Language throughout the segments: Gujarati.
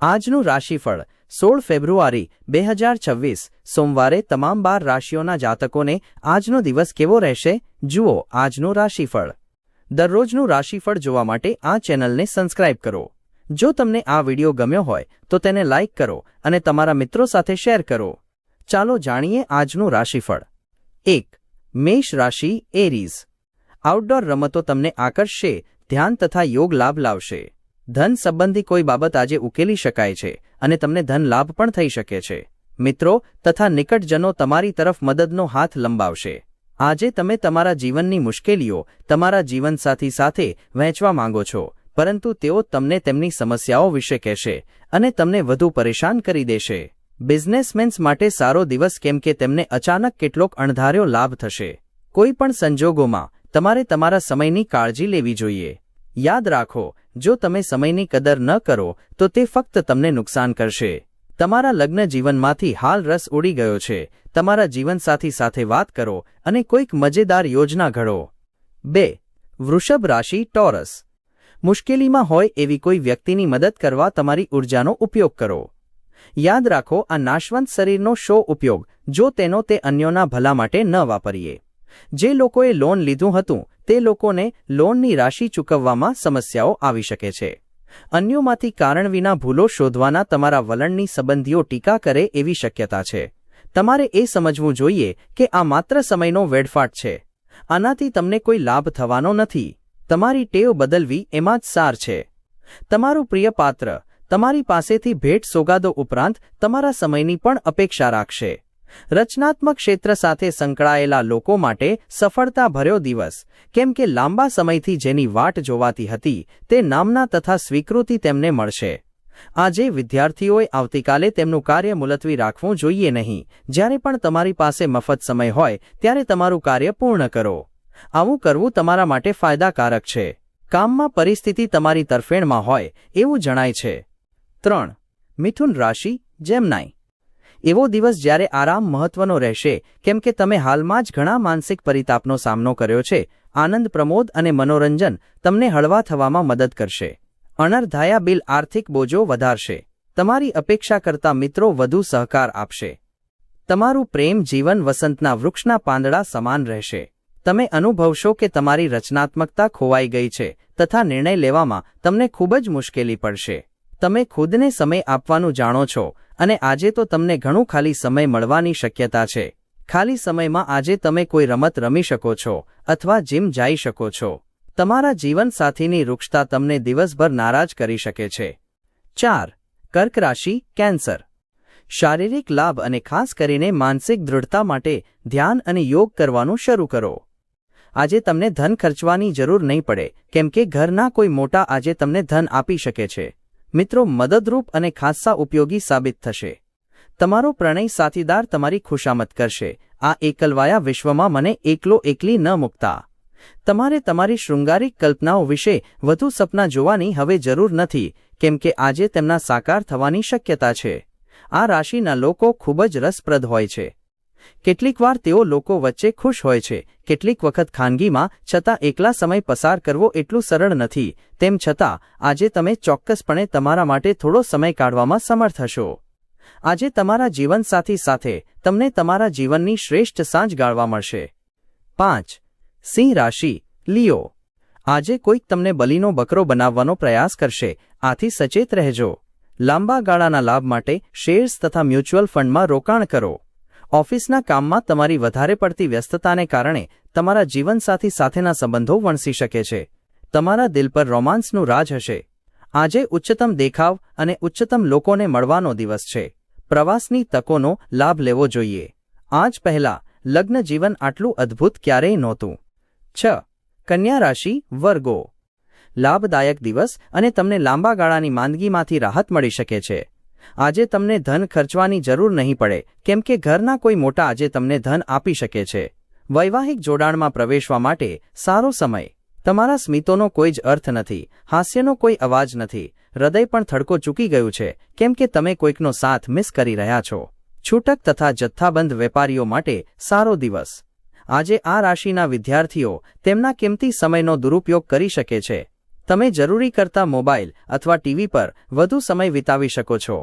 આજનું રાશિફળ 16 ફેબ્રુઆરી 2026 સોમવારે તમામ 12 રાશિઓના જાતકોને આજનો દિવસ કેવો રહેશે જુઓ આજનું રાશિફળ। દરરોજનું રાશિફળ જોવા માટે આ ચેનલને સબસ્ક્રાઇબ કરો। જો તમને આ વિડિયો ગમ્યો હોય તો તેને લાઇક કરો અને તમારા મિત્રો સાથે શેર કરો। ચાલો જાણીએ આજનું રાશિફળ। 1. મેષ રાશિ એરીઝ। આઉટડોર રમતો તમને આકર્ષશે, ધ્યાન તથા યોગ લાભ લાવશે। ધન સંબંધી કોઈ બાબત આજે ઉકેલી શકાય છે અને તમને ધન લાભ પણ થઈ શકે છે। મિત્રો તથા નિકટજનો તમારી તરફ મદદનો હાથ લંબાવશે। આજે તમે તમારા જીવનની મુશ્કેલીઓ તમારા જીવનસાથી સાથે વહેંચવા માંગો છો, પરંતુ તેઓ તમને તેમની સમસ્યાઓ વિશે કહેશે અને તમને વધુ પરેશાન કરી દેશે। બિઝનેસમેન્સ માટે સારો દિવસ કેમ કે તેમને અચાનક કેટલોક અણધાર્યો લાભ થશે। કોઈ પણ સંજોગોમાં તમારે તમારા સમયની કાળજી લેવી જોઈએ। યાદ રાખો, જો તમે સમયની કદર ન કરો તો તે ફક્ત તમને નુકસાન કરશે। તમારા લગ્ન જીવનમાંથી હાલ રસ ઉડી ગયો છે। તમારા જીવનસાથી સાથે વાત કરો અને કોઈક મજેદાર યોજના ઘડો। 2. વૃષભ રાશિ ટોરસ। મુશ્કેલીમાં હોય એવી કોઈ વ્યક્તિની મદદ કરવા તમારી ઊર્જાનો ઉપયોગ કરો। યાદ રાખો, આ નાશવંત શરીરનો શો ઉપયોગ જો તેનો તે અન્યોના ભલા માટે ન વાપરીએ। જે લોકોએ લોન લીધું હતું તે લોકોને લોનની રાશિ ચૂકવવામાં સમસ્યાઓ આવી શકે છે। અન્યોમાંથી કારણ વિના ભૂલો શોધવાના તમારા વલણની સંબંધીઓ ટીકા કરે એવી શક્યતા છે। તમારે એ સમજવું જોઈએ કે આ માત્ર સમયનો વેડફાટ છે। આનાથી તમને કોઈ લાભ થવાનો નથી। તમારી ટેવ બદલવી એમાં જ સાર છે। તમારું પ્રિય પાત્ર તમારી પાસેથી ભેટ સોગાદો ઉપરાંત તમારા સમયની પણ અપેક્ષા રાખશે। રચનાત્મક ક્ષેત્ર સાથે સંકળાયેલા લોકો માટે સફળતા ભર્યો દિવસ, કેમ કે લાંબા સમયથી જેની વાટ જોવાતી હતી તે નામના તથા સ્વીકૃતિ તેમને મળશે। આજે વિદ્યાર્થીઓએ આવતીકાલે તેમનું કાર્ય મુલતવી રાખવું જોઈએ નહીં। જ્યારે પણ તમારી પાસે મફત સમય હોય ત્યારે તમારું કાર્ય પૂર્ણ કરો। આવું કરવું તમારા માટે ફાયદાકારક છે। કામમાં પરિસ્થિતિ તમારી તરફેણમાં હોય એવું જણાય છે। 3. મિથુન રાશિ જેમનાઈ। એવો દિવસ જ્યારે આરામ મહત્વનો રહેશે, કેમ કે તમે હાલમાં જ ઘણા માનસિક પરિતાપનો સામનો કર્યો છે। આનંદ, પ્રમોદ અને મનોરંજન તમને હળવા થવામાં મદદ કરશે। અણધાર્યા બિલ આર્થિક બોજો વધારશે। તમારી અપેક્ષા કરતા મિત્રો વધુ સહકાર આપશે। તમારું પ્રેમ જીવન વસંતના વૃક્ષના પાંદડા સમાન રહેશે। તમે અનુભવશો કે તમારી રચનાત્મકતા ખોવાઈ ગઈ છે તથા નિર્ણય લેવામાં તમને ખૂબ જ મુશ્કેલી પડશે। તમે ખુદને સમય આપવાનું જાણો છો અને આજે તો તમને ઘણું ખાલી સમય મળવાની શક્યતા છે। ખાલી સમયમાં આજે તમે કોઈ રમત રમી શકો છો અથવા જીમ જઈ શકો છો। તમારા જીવનસાથીની રૂક્ષતા તમને દિવસભર નારાજ કરી શકે છે। 4. કર્ક રાશિ કેન્સર। શારીરિક લાભ અને ખાસ કરીને માનસિક દૃઢતા માટે ધ્યાન અને યોગ કરવાનું શરૂ કરો। આજે તમને ધન ખર્ચવાની જરૂર નહીં પડે, કેમ કે ઘરના કોઈ મોટા આજે તમને ધન આપી શકે છે। મિત્રો મદદરૂપ અને ખાસ્સા ઉપયોગી સાબિત થશે। તમારો પ્રણય સાથીદાર તમારી ખુશામત કરશે। આ એકલવાયા વિશ્વમાં મને એકલો એકલી ન મૂકતા। તમારે તમારી શૃંગારિક કલ્પનાઓ વિશે વધુ સપના જોવાની હવે જરૂર નથી, કેમ કે આજે તેમના સાકાર થવાની શક્યતા છે। આ રાશિના લોકો ખૂબ જ રસપ્રદ હોય છે। કેટલીકવાર તેઓ લોકો વચ્ચે ખુશ હોય છે, કેટલીક વખત ખાનગીમાં, છતાં એકલા સમય પસાર કરવો એટલું સરળ નથી। તેમ છતાં આજે તમે ચોક્કસપણે તમારા માટે થોડો સમય કાઢવામાં સમર્થ હશો। આજે તમારા જીવનસાથી સાથે તમને તમારા જીવનની શ્રેષ્ઠ સાંજ ગાળવા મળશે। 5. સિંહ રાશિ લિયો। આજે કોઈક તમને બલીનો બકરો બનાવવાનો પ્રયાસ કરશે, આથી સચેત રહેજો। લાંબા ગાળાના લાભ માટે શેર્સ તથા મ્યુચ્યુઅલ ફંડમાં રોકાણ કરો। ઓફિસના કામમાં તમારી વધારે પડતી વ્યસ્તતાને કારણે તમારા જીવનસાથી સાથેના સંબંધો વણસી શકે છે। તમારા દિલ પર રોમાન્સનું રાજ હશે। આજે ઉચ્ચતમ દેખાવ અને ઉચ્ચતમ લોકોને મળવાનો દિવસ છે। પ્રવાસની તકોનો લાભ લેવો જોઈએ। આજ પહેલા લગ્ન જીવન આટલું અદ્ભુત ક્યારેય નહોતું। 6. કન્યા રાશિ વર્ગો। લાભદાયક દિવસ અને તમને લાંબા ગાળાની માંદગીમાંથી રાહત મળી શકે છે। આજે તમને ધન ખર્ચવાની જરૂર નહીં પડે, કેમ કે ઘરના કોઈ મોટા આજે તમને ધન આપી શકે છે। વૈવાહિક જોડાણમાં પ્રવેશવા માટે સારો સમય। તમારા સ્મિતોનો કોઈ જ અર્થ નથી, હાસ્યનો કોઈ અવાજ નથી, હૃદય પણ થડકો ચૂકી ગયું છે, કેમ કે તમે કોઈકનો સાથ મિસ કરી રહ્યા છો। છૂટક તથા જથ્થાબંધ વેપારીઓ માટે સારો દિવસ। આજે આ રાશિના વિદ્યાર્થીઓ તેમના કિંમતી સમયનો દુરુપયોગ કરી શકે છે। તમે જરૂરી કરતા મોબાઈલ અથવા ટીવી પર વધુ સમય વિતાવી શકો છો.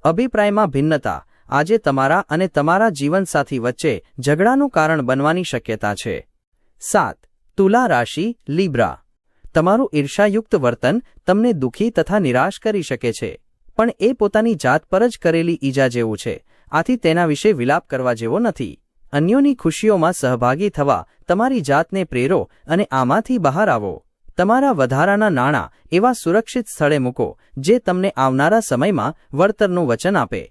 અભિપ્રાયમાં ભિન્નતા આજે તમારા અને તમારા જીવનસાથી વચ્ચે ઝઘડાનું કારણ બનવાની શક્યતા છે. 7. તુલા રાશિ લીબ્રા. તમારું ઈર્ષાયુક્ત વર્તન તમને દુઃખી તથા નિરાશ કરી શકે છે, પણ એ પોતાની જાત પર જ કરેલી ઈજા જેવું છે, આથી તેના વિશે વિલાપ કરવા જેવો નથી. અન્યોની ખુશીઓમાં સહભાગી થવા તમારી જાતને પ્રેરો અને આમાંથી બહાર આવો. તમારા વધારાના નાણાં એવા સુરક્ષિત સ્થળે મૂકો જે તમને આવનારા સમયમાં વળતરનું વચન આપે.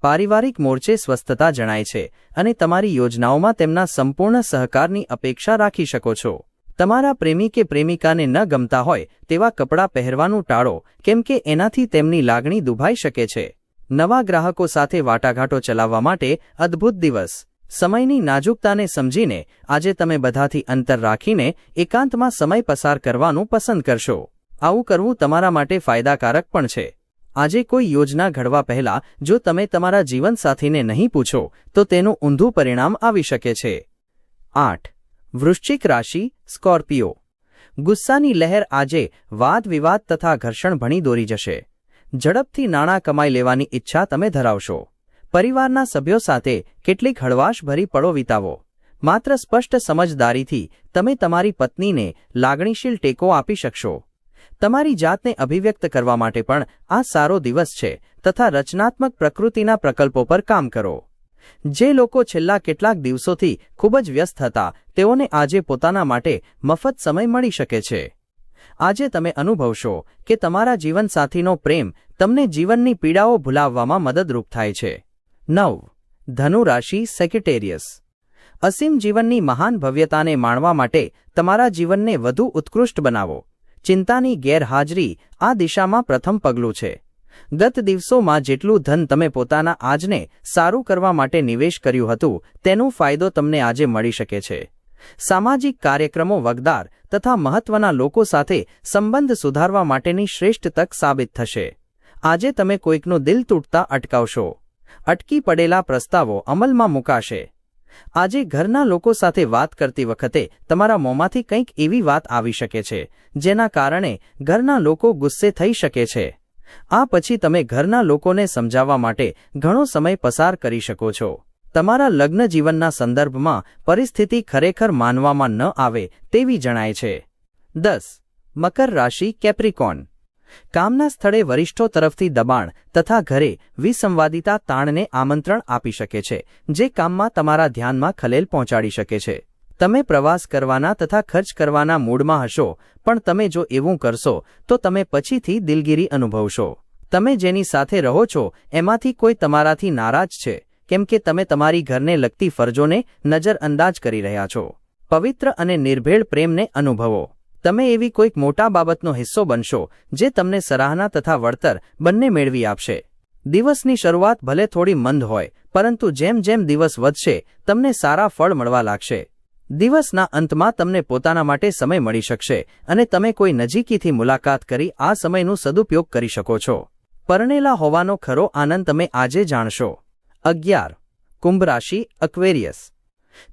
પારિવારિક મોરચે સ્વસ્થતા જણાય છે અને તમારી યોજનાઓમાં તેમના સંપૂર્ણ સહકારની અપેક્ષા રાખી શકો છો. તમારા પ્રેમી કે પ્રેમિકાને ન ગમતા હોય તેવા કપડાં પહેરવાનું ટાળો, કેમ કે એનાથી તેમની લાગણી દુભાઈ શકે છે. નવા ગ્રાહકો સાથે વાટાઘાટો ચલાવવા માટે અદ્ભુત દિવસ. સમયની નાજુકતાને સમજીને આજે તમે બધાથી અંતર રાખીને એકાંતમાં સમય પસાર કરવાનું પસંદ કરશો. આવું કરવું તમારા માટે ફાયદાકારક પણ છે. આજે કોઈ યોજના ઘડવા પહેલાં જો તમે તમારા જીવનસાથીને નહીં પૂછો તો તેનું ઊંધું પરિણામ આવી શકે છે. 8. વૃશ્ચિક રાશિ સ્કોર્પિયો. ગુસ્સાની લહેર આજે વાદ વિવાદ તથા ઘર્ષણ ભણી દોરી જશે. ઝડપથી નાણાં કમાઈ લેવાની ઈચ્છા તમે ધરાવશો. પરિવારના સભ્યો સાથે કેટલીક હળવાશભરી પળો વિતાવો. માત્ર સ્પષ્ટ સમજદારીથી તમે તમારી પત્નીને લાગણીશીલ ટેકો આપી શકશો. તમારી જાતને અભિવ્યક્ત કરવા માટે પણ આ સારો દિવસ છે તથા રચનાત્મક પ્રકૃતિના પ્રકલ્પો પર કામ કરો. જે લોકો છેલ્લા કેટલાક દિવસોથી ખૂબ જ વ્યસ્ત હતા તેઓને આજે પોતાના માટે મફત સમય મળી શકે છે. આજે તમે અનુભવશો કે તમારા જીવનસાથીનો પ્રેમ તમને જીવનની પીડાઓ ભૂલાવવામાં મદદરૂપ થાય છે. 9. ધનુ રાશિ સેક્રેટેરિયસ. અસીમ જીવનની મહાન ભવ્યતાને માણવા માટે તમારા જીવનને વધુ ઉત્કૃષ્ટ બનાવો. ચિંતાની ગેરહાજરી આ દિશામાં પ્રથમ પગલું છે. ગત દિવસોમાં જેટલું ધન તમે પોતાના આજને સારું કરવા માટે નિવેશ કર્યું હતું તેનો ફાયદો તમને આજે મળી શકે છે. સામાજિક કાર્યક્રમો વગદાર તથા મહત્વના લોકો સાથે સંબંધ સુધારવા માટેની શ્રેષ્ઠ તક સાબિત થશે. આજે તમે કોઈકનું દિલ તૂટતા અટકાવશો. અટકી પડેલા પ્રસ્તાવો અમલમાં મુકાશે. આજે ઘરના લોકો સાથે વાત કરતી વખતે તમારા મોંમાંથી કંઈક એવી વાત આવી શકે છે જેના કારણે ઘરના લોકો ગુસ્સે થઈ શકે છે. આ પછી તમે ઘરના લોકોને સમજાવવા માટે ઘણો સમય પસાર કરી શકો છો. તમારા લગ્ન જીવનના સંદર્ભમાં પરિસ્થિતિ ખરેખર માનવામાં ન આવે તેવી જણાય છે. 10. મકર રાશિ કેપ્રિકોન. કામના સ્થળે વરિષ્ઠો તરફથી દબાણ તથા ઘરે વિસંવાદિતા તાણને આમંત્રણ આપી શકે છે, જે કામમાં તમારા ધ્યાનમાં ખલેલ પહોંચાડી શકે છે. તમે પ્રવાસ કરવાના તથા ખર્ચ કરવાના મૂડમાં હશો, પણ તમે જો એવું કરશો તો તમે પછીથી દિલગીરી અનુભવશો. તમે જેની સાથે રહો છો એમાંથી કોઈ તમારાથી નારાજ છે, કેમ કે તમે તમારી ઘરને લગતી ફરજોને નજરઅંદાજ કરી રહ્યા છો. પવિત્ર અને નિર્ભેળ પ્રેમને અનુભવો. તમે એવી કોઈક મોટા બાબતનો હિસ્સો બનશો જે તમને સરાહના તથા વળતર બંને મેળવી આપશે. દિવસની શરૂઆત ભલે થોડી મંદ હોય, પરંતુ જેમ જેમ દિવસ વધશે તમને સારા ફળ મળવા લાગશે. દિવસના અંતમાં તમને પોતાના માટે સમય મળી શકશે અને તમે કોઈ નજીકીથી મુલાકાત કરી આ સમયનું સદુપયોગ કરી શકો છો. પરણેલા હોવાનો ખરો આનંદ તમે આજે જાણશો. 11. કુંભ રાશિ અક્વેરિયસ.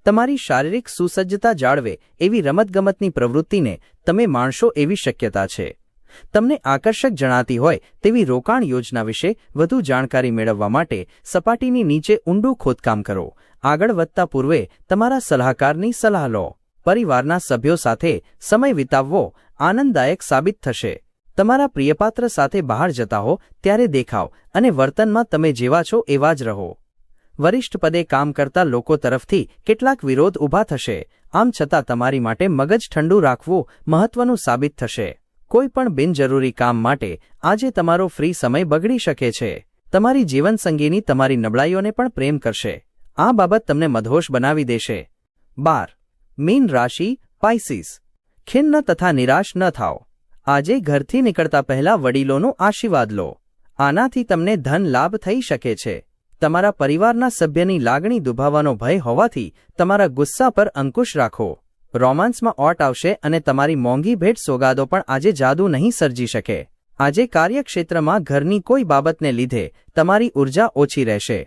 તમારી શારીરિક સુસજ્જતા જાળવે એવી રમતગમતની પ્રવૃત્તિને તમે માણશો એવી શક્યતા છે. તમને આકર્ષક જણાતી હોય તેવી રોકાણ યોજના વિશે વધુ જાણકારી મેળવવા માટે સપાટીની નીચે ઊંડું ખોદકામ કરો. આગળ વધતા પૂર્વે તમારા સલાહકારની સલાહ લો. પરિવારના સભ્યો સાથે સમય વિતાવવો આનંદદાયક સાબિત થશે. તમારા પ્રિયપાત્ર સાથે બહાર જતા હો ત્યારે દેખાવ અને વર્તનમાં તમે જેવા છો એવા જ રહો. વરિષ્ઠ પદે કામ કરતા લોકો તરફથી કેટલાક વિરોધ ઊભા થશે. આમ છતાં તમારી માટે મગજ ઠંડુ રાખવું મહત્વનું સાબિત થશે. કોઈ પણ બિનજરૂરી કામ માટે આજે તમારો ફ્રી સમય બગડી શકે છે. તમારી જીવનસંગીની તમારી નબળાઈઓને પણ પ્રેમ કરશે. આ બાબત તમને મદહોશ બનાવી દેશે. 12. મીન રાશિ પાઇસીસ. ખિન્ન તથા નિરાશ ન થાઓ. આજે ઘરથી નીકળતા પહેલા વડીલોનો આશીર્વાદ લો. આનાથી તમને ધન લાભ થઈ શકે છે. તમારા પરિવારના સભ્યની લાગણી દુભાવવાનો ભય હોવાથી તમારા ગુસ્સા પર અંકુશ રાખો. રોમાન્સમાં ઓટ આવશે અને તમારી મોંઘી ભેટ સોગાદો પણ આજે જાદુ નહીં સર્જી શકે. આજે કાર્યક્ષેત્રમાં ઘરની કોઈ બાબતને લીધે તમારી ઉર્જા ઓછી રહેશે.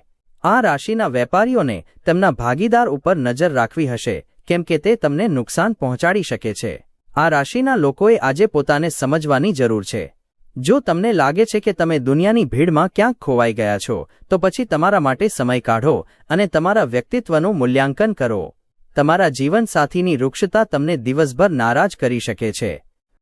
આ રાશિના વેપારીઓને તેમના ભાગીદાર ઉપર નજર રાખવી હશે, કેમ કે તે તમને નુકસાન પહોંચાડી શકે છે. આ રાશિના લોકોએ આજે પોતાને સમજવાની જરૂર છે. જો તમને લાગે છે કે તમે દુનિયાની ભીડમાં ક્યાંક ખોવાઈ ગયા છો, તો પછી તમારા માટે સમય કાઢો અને તમારા વ્યક્તિત્વનું મૂલ્યાંકન કરો. તમારા જીવનસાથીની રૂક્ષતા તમને દિવસભર નારાજ કરી શકે છે.